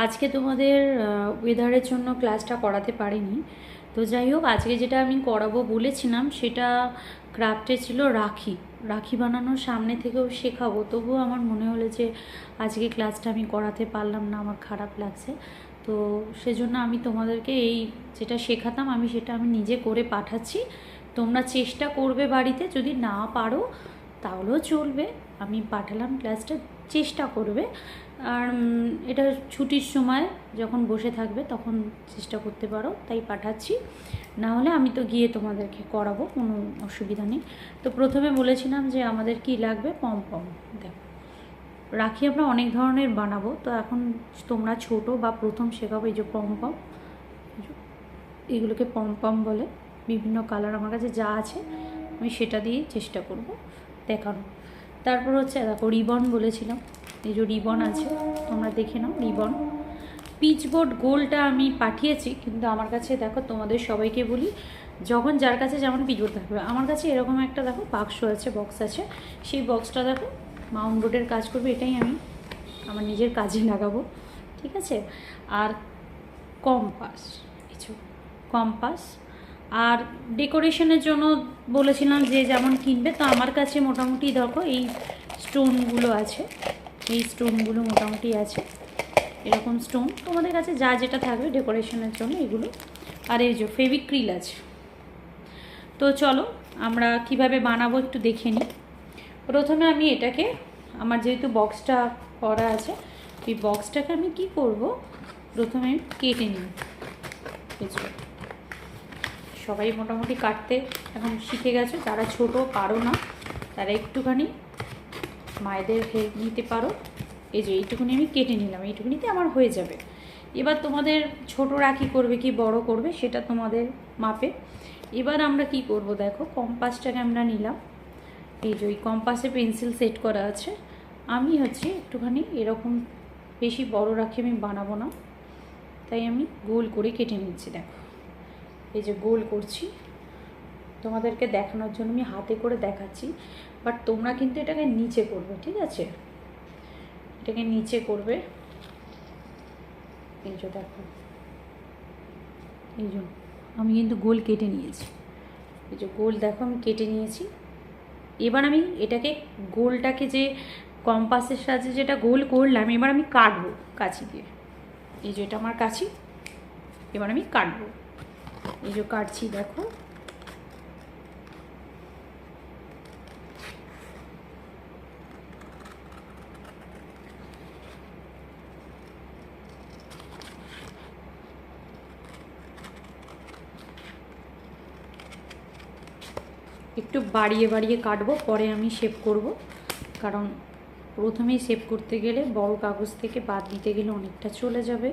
আজকে তোমাদের ওয়েদারের জন্য ক্লাসটা করাতে পারিনি। তো যাই হোক, আজকে যেটা আমি করাবো বলেছিলাম সেটা ক্রাফটে ছিল রাখি। রাখি বানানোর সামনে থেকেও শেখাবো, তবুও আমার মনে হলো যে আজকে ক্লাসটা আমি করাতে পারলাম না, আমার খারাপ লাগছে। তো সেজন্য আমি তোমাদেরকে এই যেটা শেখাতাম সেটা আমি নিজে করে পাঠাচ্ছি। তোমরা চেষ্টা করবে বাড়িতে, যদি না পারো তাহলেও চলবে, আমি পাঠালাম ক্লাসটা, চেষ্টা করবে। আর এটা ছুটির সময় যখন বসে থাকবে তখন চেষ্টা করতে পারো, তাই পাঠাচ্ছি। না হলে আমি তো গিয়ে তোমাদেরকে করাবো, কোনো অসুবিধা নেই। তো প্রথমে বলেছিলাম যে আমাদের কি লাগবে, পমপম। দেখো, রাখি আমরা অনেক ধরনের বানাবো, তো এখন তোমরা ছোট বা প্রথম শেখাবো। এই যে পমপম, এগুলোকে পমপম বলে। বিভিন্ন কালার আমার কাছে যা আছে আমি সেটা দিয়ে চেষ্টা করব দেখানো। তারপর হচ্ছে দেখো, রিবন বলেছিলাম, এই যে রিবন আছে, তোমরা দেখে নাও। রিবন, পিচবোর্ড গোলটা আমি পাঠিয়েছি, কিন্তু আমার কাছে দেখো, তোমাদের সবাইকে বলি, যখন যার কাছে যেমন পিচবোর্ড থাকবে, আমার কাছে এরকম একটা দেখো বাক্স আছে, বক্স আছে। সেই বক্সটা দেখো মাউন্ট বোর্ডের কাজ করবে, এটাই আমি আমার নিজের কাজে লাগাবো, ঠিক আছে। আর কম্পাস, কিছু কম্পাস। আর ডেকোরেশনের জন্য বলেছিলাম যে যেমন কিনবে, তো আমার কাছে মোটামুটি দেখো এই স্টোনগুলো আছে, এই স্টোনগুলো মোটামুটি আছে, এরকম স্টোন। তোমাদের কাছে যা যেটা থাকবে ডেকোরেশনের জন্য এগুলো। আর এই যে ফেভিক্রিল আছে। তো চলো আমরা কিভাবে বানাবো একটু দেখে নিই। প্রথমে আমি এটাকে, আমার যেহেতু বক্সটা করা আছে, এই বক্সটাকে আমি কি করব, প্রথমে কেটে নিই। সবাই মোটামুটি কাটতে এখন শিখে গেছো, যারা ছোট পারো না তারা একটুখানি মায়েদের হেল্প নিতে পারো। এই যে এইটুকুনি আমি কেটে নিলাম, এইটুকুনিতে আমার হয়ে যাবে। এবার তোমাদের ছোট রাখি করবে কি বড় করবে সেটা তোমাদের মাপে। এবার আমরা কি করব, দেখো কম্পাসটাকে আমরা নিলাম। এই যে ওই কম্পাসে পেন্সিল সেট করা আছে। আমি হচ্ছে একটুখানি এরকম, বেশি বড় রাখি আমি বানাবো না, তাই আমি গোল করে কেটে নিচ্ছি। দেখো এই যে গোল করছি, তোমাদেরকে দেখানোর জন্য আমি হাতে করে দেখাচ্ছি, বাট তোমরা কিন্তু এটাকে নিচে করবে, ঠিক আছে, এটাকে নিচে করবে। এই যে দেখো, এই যে আমি কিন্তু গোল কেটে নিয়েছি, এই যে গোল দেখো আমি কেটে নিয়েছি। এবার আমি এটাকে, গোলটাকে যে কম্পাসের সাহায্যে যেটা গোল করলাম, এবার আমি কাটবো কাঁচি দিয়ে। এই যে এটা আমার কাঁচি, এবার আমি কাটবো। এই যে কাটছি, দেখো একটু বাড়িয়ে বাড়িয়ে কাটবো, পরে আমি শেপ করব, কারণ প্রথমেই শেপ করতে গেলে বড় কাগজ থেকে বাদ দিতে গেলে অনেকটা চলে যাবে,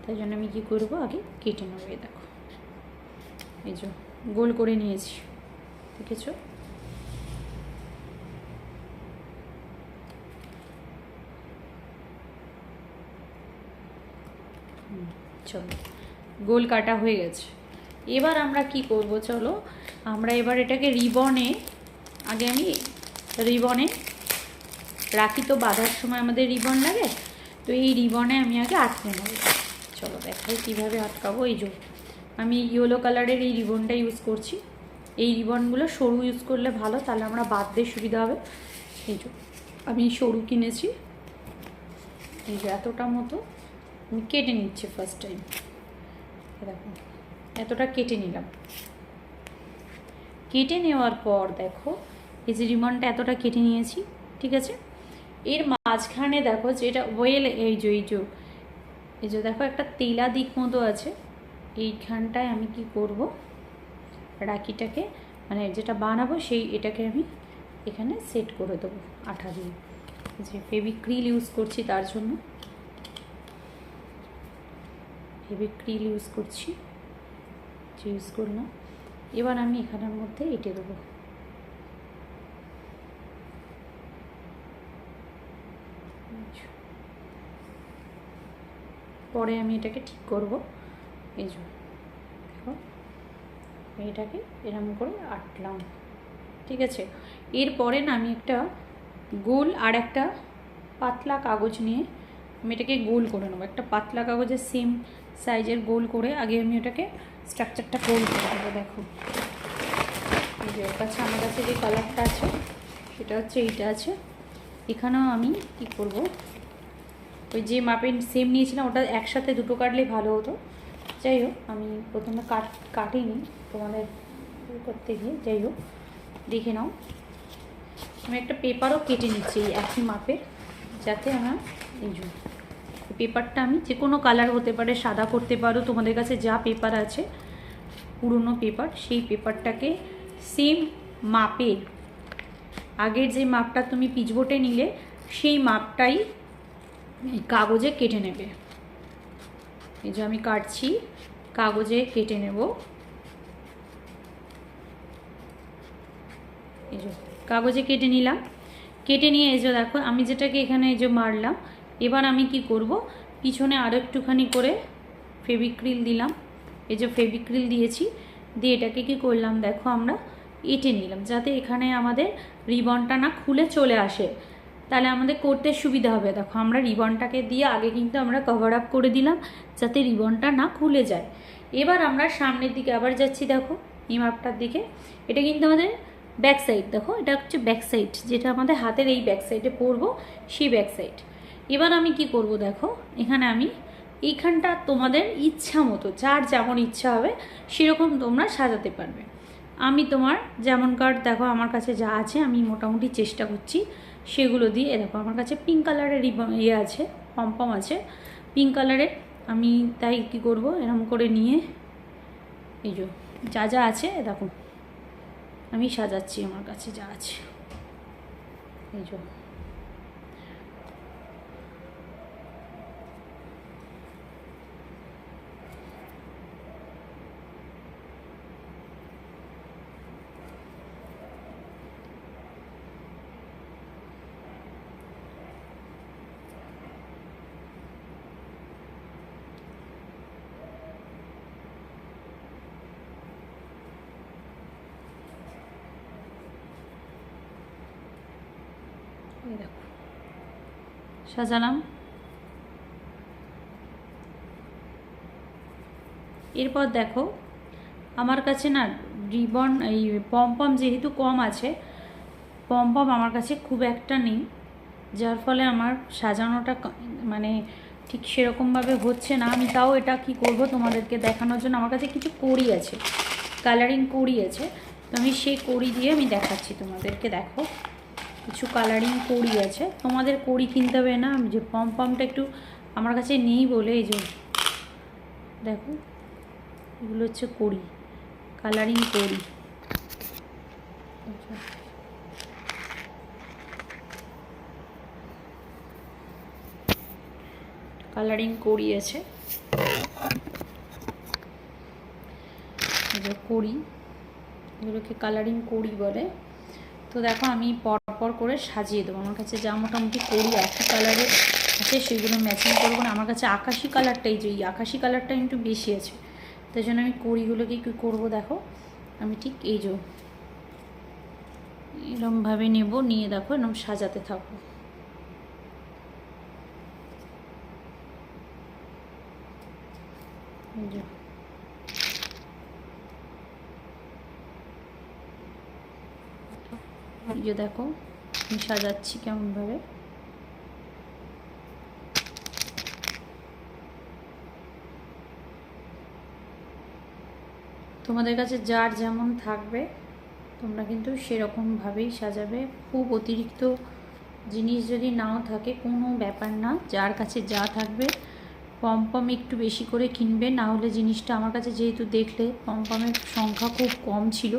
তাই জন্য আমি কী করবো, আগে কেটে নেবো। দেখো এই যে গোল করে নিয়েছি, দেখেছো। চলো, গোল কাটা হয়ে গেছে। এবার আমরা কি করব, চলো আমরা এবার এটাকে রিবনে, আগে আমি রিবনে রাখি, তো বাঁধার সময় আমাদের রিবন লাগে, তো এই রিবনে আমি আগে আটকে নেব। চলো দেখাই কীভাবে আটকাবো। এই যে আমি ইয়েলো কালারের এই রিবনটা ইউজ করছি। এই রিবনগুলো সরু ইউজ করলে ভালো, তাহলে আমরা বাঁধতে সুবিধা হবে। এই যে আমি সরু কিনেছি, এই যে এতটা মতো আমি কেটে নিচ্ছি ফার্স্ট টাইম। দেখো এতটা কেটে নিলাম। কেটে নেওয়ার পর দেখো এই যে রিবনটা এতটা কেটে নিয়েছি, ঠিক আছে। এর মাঝখানে দেখো যেটা ওয়েল, এই যে দেখো একটা তেলা দিক মতো আছে, এইখানটায় আমি কি করব, রাখিটাকে মানে যেটা বানাবো সেই এটাকে আমি এখানে সেট করে দেবো আঠা দিয়ে। যে ফেভিক্রিল ইউজ করছি, তার জন্য ফেভিক্রিল ইউজ করছি, ইউজ করলাম। এবার আমি এখানের মধ্যে এঁটে দেবো। পরে আমি এটাকে ঠিক করব। এই যে দেখো এটাকে এরকম করে আটলাম, ঠিক আছে। এরপরে না আমি একটা গোল আর একটা পাতলা কাগজ নিয়ে আমি এটাকে গোল করে নেবো, একটা পাতলা কাগজের সেম সাইজের গোল করে আগে আমি ওটাকে স্ট্রাকচারটা গোল করে দেবো। দেখো এই যে ওর কাছে আমার কাছে যে কালারটা আছে সেটা হচ্ছে এইটা আছে। এখানেও আমি কি করব, ওই যে মাপের সেম নিয়েছিলাম ওটা একসাথে দুটো কাটলে ভালো হতো। যাই হোক আমি প্রথমে কাটিনি তোমাদের করতে গিয়ে, যাই হোক দেখে নাও। আমি একটা পেপারও কেটে নিচ্ছি এই একই মাপের, যাতে আমার এই যে পেপারটা আমি যে কোনো কালার হতে পারে, সাদা করতে পারো, তোমাদের কাছে যা পেপার আছে পুরনো পেপার, সেই পেপারটাকে সেম মাপের আগের যে মাপটা তুমি পিচবোর্ডে নিলে সেই মাপটাই কাগজে কেটে নেবে। এই যে আমি কাটছি, কাগজে কেটে নেব। এই যে কাগজে কেটে নিলাম, কেটে নিয়ে এই যে দেখো আমি যেটাকে এখানে এই যে মারলাম। এবার আমি কি করব, পিছনে আরও একটুখানি করে ফেভিক্রিল দিলাম। এই যে ফেভিক্রিল দিয়েছি, দিয়ে এটাকে কি করলাম দেখো আমরা এঁটে নিলাম, যাতে এখানে আমাদের রিবনটা না খুলে চলে আসে, তাহলে আমাদের করতে সুবিধা হবে। দেখো আমরা রিবনটাকে দিয়ে আগে কিন্তু আমরা কভার আপ করে দিলাম যাতে রিবনটা না খুলে যায়। এবার আমরা সামনের দিকে আবার যাচ্ছি, দেখো এই মাপটার দিকে। এটা কিন্তু আমাদের ব্যাক সাইড, দেখো এটা হচ্ছে ব্যাক সাইড, যেটা আমাদের হাতের এই ব্যাক সাইডে পরবো সেই ব্যাক সাইড। এবার আমি কি করব দেখো, এখানে আমি এইখানটা তোমাদের ইচ্ছা মতো যার যেমন ইচ্ছা হবে সেরকম তোমরা সাজাতে পারবে। আমি তোমার যেমন কার্ড দেখো আমার কাছে যা আছে আমি মোটামুটি চেষ্টা করছি সেগুলো দিয়ে। দেখো আমার কাছে পিঙ্ক কালারের ইয়ে আছে, পমপম আছে পিঙ্ক কালারের। আমি তাই কি করব, এরকম করে নিয়ে এই যে যা যা আছে দেখো আমি সাজাচ্ছি আমার কাছে যা আছে। এই যে দেখো সাজালাম। এরপর দেখো আমার কাছে না রিবন এই পমপম যেহেতু কম আছে, পমপম আমার কাছে খুব একটা নেই, যার ফলে আমার সাজানোটা মানে ঠিক সেরকমভাবে হচ্ছে না। আমি তাও এটা কি করব তোমাদেরকে দেখানোর জন্য, আমার কাছে কিছু কড়ি আছে, কালারিং কড়ি আছে, তো আমি সেই কড়ি দিয়ে আমি দেখাচ্ছি তোমাদেরকে। দেখো কিছু কালারিং কড়ি আছে, তোমাদের কড়ি কিনতে হবে না, আমি যে পমপমটা একটু আমার কাছে নেই বলে এই যে দেখো এগুলো হচ্ছে কড়ি, কালারিং কড়ি। কালারিং কড়ি আছে, কড়ি এগুলোকে কালারিং কড়ি বলে। তো দেখো আমি পরপর করে সাজিয়ে দেবো, আমার কাছে যা মোটামুটি কড়ি একই কালারের আছে সেগুলো ম্যাচিং করবো না। আমার কাছে আকাশি কালারটাই, যে এই আকাশি কালারটা একটু বেশি আছে, তাই জন্য আমি কড়িগুলোকে কী করবো দেখো আমি ঠিক এই যে এরমভাবে নেব, নিয়ে দেখো এরকম সাজাতে থাকবো। এই যে দেখো আমি সাজাচ্ছি কেমনভাবে। তোমাদের কাছে যার যেমন থাকবে তোমরা কিন্তু সেরকমভাবেই সাজাবে। খুব অতিরিক্ত জিনিস যদি নাও থাকে কোনো ব্যাপার না, যার কাছে যা থাকবে পমপম একটু বেশি করে কিনবে, না হলে জিনিসটা আমার কাছে যেহেতু দেখলে পমপমের সংখ্যা খুব কম ছিল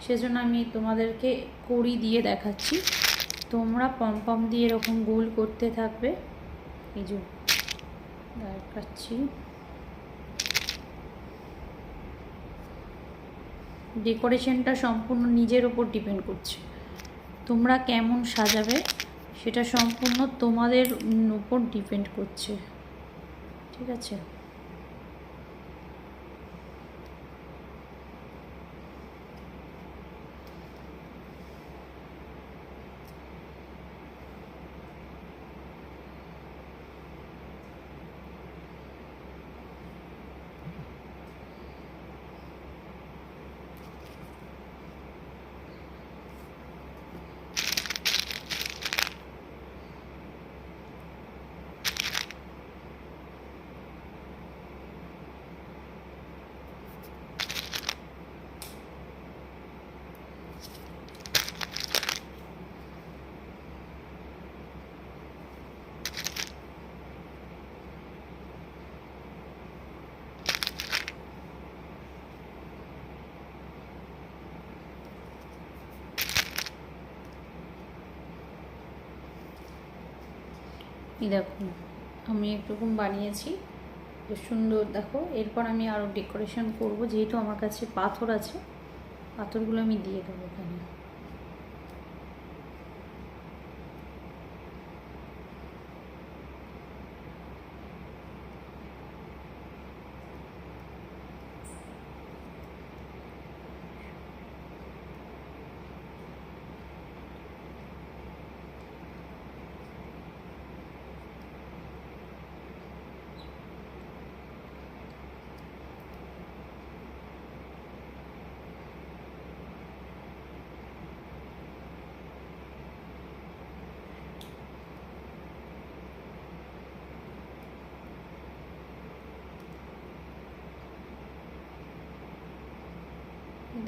সেজন্য আমি তোমাদেরকে কড়ি দিয়ে দেখাচ্ছি। তোমরা পমপম দিয়ে এরকম গোল করতে থাকবে। এই যে দেখাচ্ছি, ডেকোরেশনটা সম্পূর্ণ নিজের ওপর ডিপেন্ড করছে, তোমরা কেমন সাজাবে সেটা সম্পূর্ণ তোমাদের উপর ডিপেন্ড করছে, ঠিক আছে। এই দেখো আমি একরকম বানিয়েছি, বেশ সুন্দর। দেখো এরপর আমি আরও ডেকোরেশন করব, যেহেতু আমার কাছে পাথর আছে, পাথরগুলো আমি দিয়ে দেবো এখানে।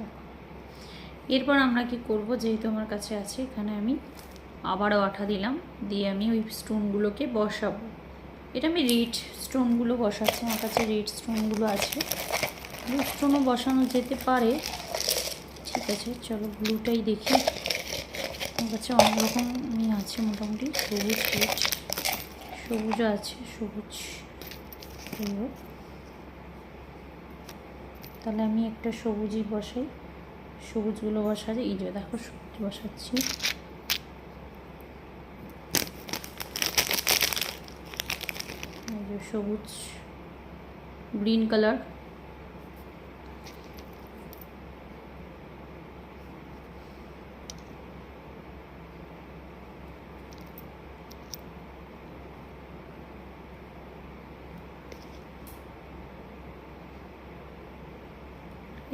দেখো এরপর আমরা কি করব, যেহেতু আমার কাছে আছে, এখানে আমি আবারও আঠা দিলাম, দিয়ে আমি ওই স্টোনগুলোকে বসাবো। এটা আমি রেড স্টোনগুলো বসাচ্ছি, আমার কাছে রেড স্টোনগুলো আছে, ব্লু স্টোনও বসানো যেতে পারে। ঠিক আছে, চলো ব্লুটাই দেখি। আমার কাছে অনেক রকমই আছে, মোটামুটি সবুজ রেড, সবুজও আছে, সবুজ। তাহলে আমি একটা সবুজই বসাই, সবুজগুলো বসাতে, এই যে দেখো সবুজ বসাচ্ছি। এই যে সবুজ, গ্রিন কালার,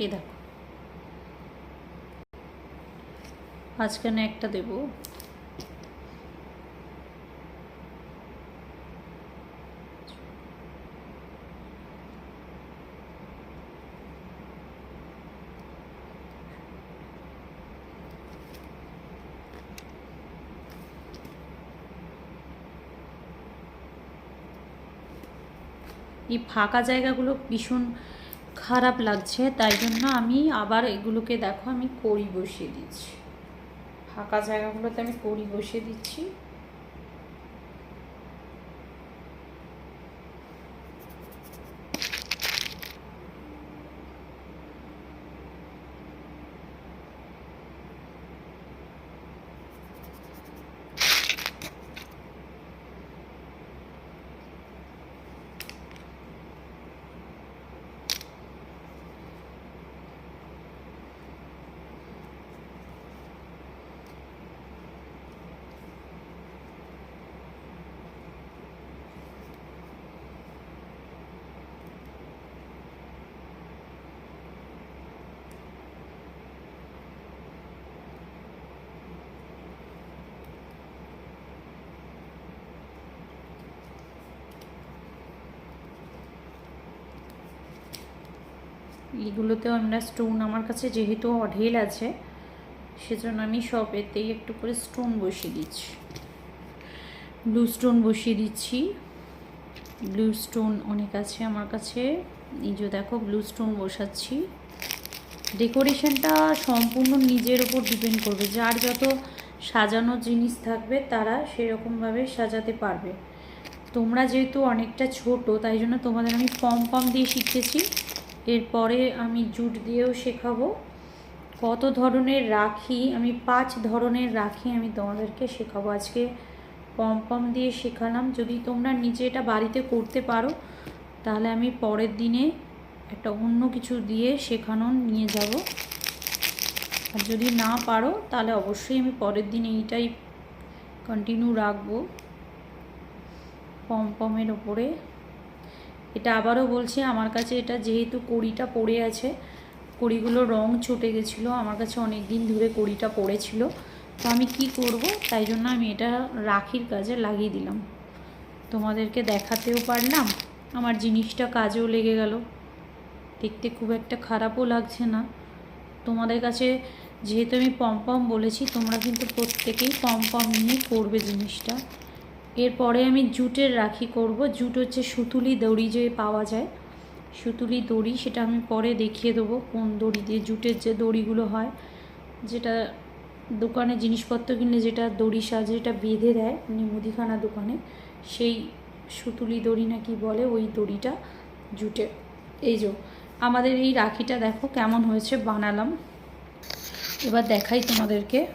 এই দেখো মাঝখানে একটা দেবো। এই ফাঁকা জায়গাগুলো ভীষণ খারাপ লাগছে, তাই জন্য আমি আবার এগুলোকে দেখো আমি কড়ি বসিয়ে দিচ্ছি, ফাঁকা জায়গাগুলোতে আমি কড়ি বসিয়ে দিচ্ছি। এইগুলোতেও আমরা স্টোন, আমার কাছে যেহেতু অঢেল আছে সেজন্য আমি সব এতেই একটু করে স্টোন বসিয়ে দিচ্ছি। ব্লু স্টোন বসিয়ে দিচ্ছি, ব্লু স্টোন অনেক আছে আমার কাছে, এই যে দেখো ব্লু স্টোন বসাচ্ছি। ডেকোরেশনটা সম্পূর্ণ নিজের ওপর ডিপেন্ড করবে, যার যত সাজানো জিনিস থাকবে তারা সেরকমভাবে সাজাতে পারবে। তোমরা যেহেতু অনেকটা ছোট, তাই জন্য তোমাদের আমি পম দিয়ে শিখতেছি, এরপরে আমি জুট দিয়েও শেখাবো। কত ধরনের রাখি, আমি 5 ধরনের রাখি আমি তোমাদেরকে শেখাবো। আজকে পম দিয়ে শেখালাম, যদি তোমরা নিজে এটা বাড়িতে করতে পারো তাহলে আমি পরের দিনে একটা অন্য কিছু দিয়ে শেখানো নিয়ে যাব, আর যদি না পারো তাহলে অবশ্যই আমি পরের দিনে এইটাই কন্টিনিউ রাখবো পমের ওপরে। এটা আবারও বলছি, আমার কাছে এটা যেহেতু কড়িটা পড়ে আছে, কড়িগুলো রং ছুটে গেছিলো, আমার কাছে অনেক দিন ধরে কড়িটা পড়েছিল, তো আমি কি করব, তাই জন্য আমি এটা রাখির কাজে লাগিয়ে দিলাম। তোমাদেরকে দেখাতেও পারলাম, আমার জিনিসটা কাজেও লেগে গেল, দেখতে খুব একটা খারাপও লাগছে না। তোমাদের কাছে যেহেতু আমি পম বলেছি, তোমরা কিন্তু প্রত্যেকেই পম নিয়ে করবে জিনিসটা। এরপরে আমি জুটের রাখি করব। জুট হচ্ছে সুতুলি দড়ি যে পাওয়া যায়, সুতুলি দড়ি, সেটা আমি পরে দেখিয়ে দেবো কোন দড়ি দিয়ে, জুটের যে দড়িগুলো হয়, যেটা দোকানে জিনিসপত্র কিনলে যেটা দড়ি সাজে, যেটা বেঁধে দেয় মুদিখানা দোকানে, সেই সুতুলি দড়ি না কি বলে, ওই দড়িটা জুটে। এই যে আমাদের এই রাখিটা দেখো কেমন হয়েছে বানালাম। এবার দেখাই তোমাদেরকে।